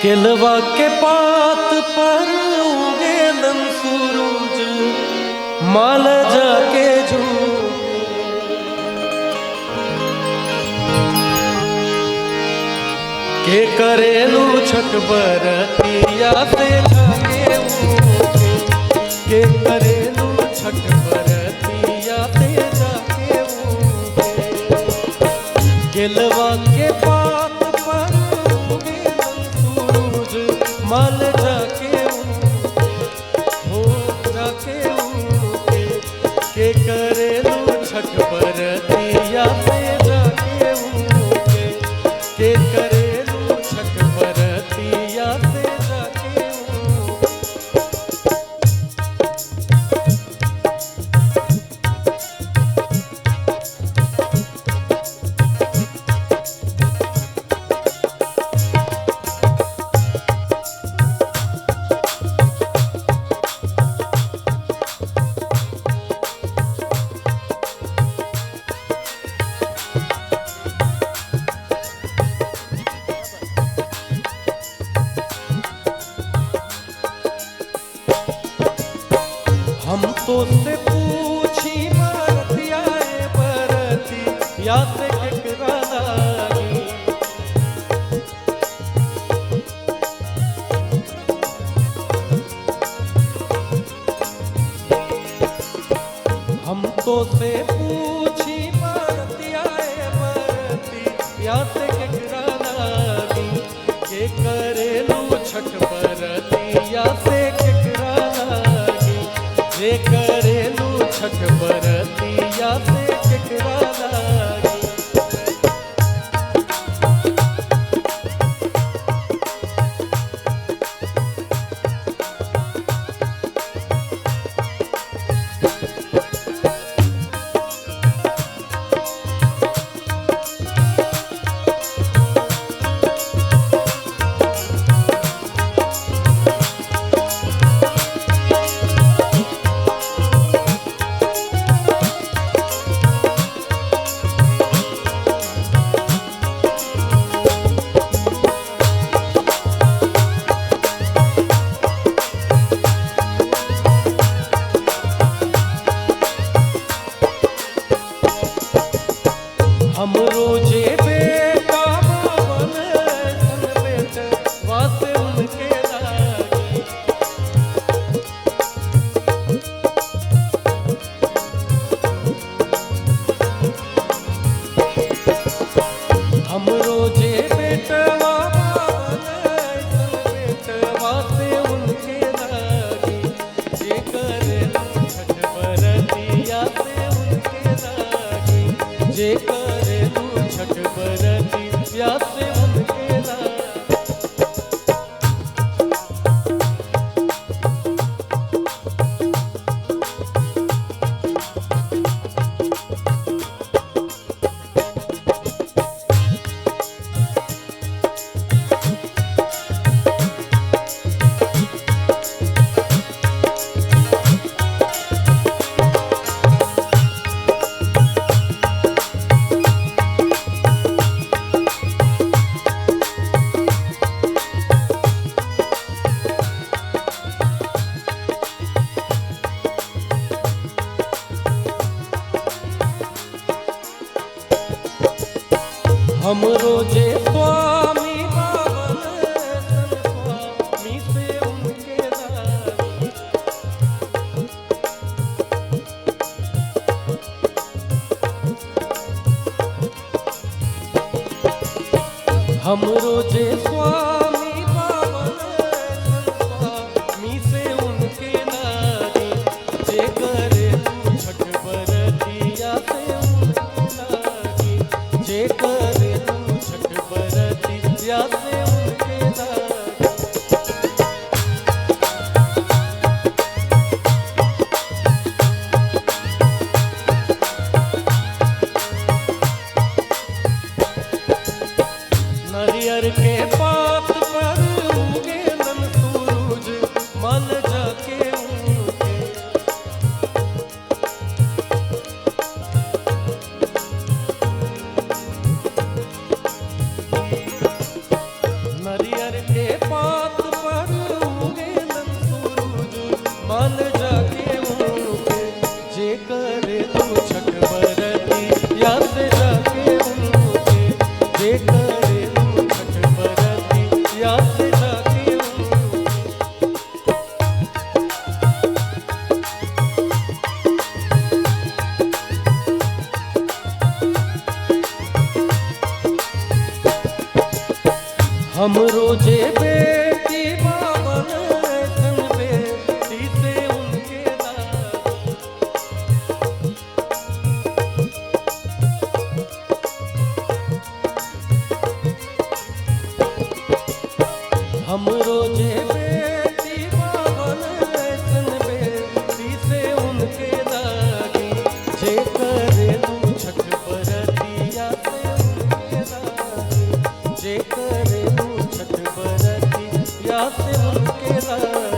केलवा के पात पर उगेलन सूरज माल जाके झूमे के करेलू छठ बरतिया से जाके उगे के करेलू छठ बरतिया से जाके उगे केलवा के पात पर माल जाके हो जाके उगे के करेलू छठ बरतिया से जाके उगे के करेलू छठ बरतिया से जाके उगे। हम तो से पूछी बरतिया बरती या से केकरा लागी हम तो से पूछी बरतिया बरती या से केकरा लागी के करेलू छठ बरतिया से केकरा लागी जे करेलू छठ बरतिया से केकरा लागी। हम रोजे बेटा बाबन सन बेट वासे उनके लागी हम रोजे बेटवा बाबन सन बेट वासे उनके लागी जे करेलू छठ बरतिया से उनके लागी जे करेलू छठ बरतिया से उनके लागी। हम रोजे स्वामी बाबन स्वामी से उनके लागी हम रोजे स्वामी बाबन स्वामी से उनके लागी जे करेलू छठ बरतिया से उनके लागी जे करेलू छठ मान जाके उनके जे करे तू छठ बरती या से जाके उनके जे करे तू छठ बरती या से जाके उनके। हम रोजे बेटी बाबन सन बेटी से उनके दादी। हम रोजे बेटी बाबन सन बेटी से उनके दादी। जे करे तू छठ बरतिया से उनके दादी। जे करे तू छठ बरतिया से उनके दादी।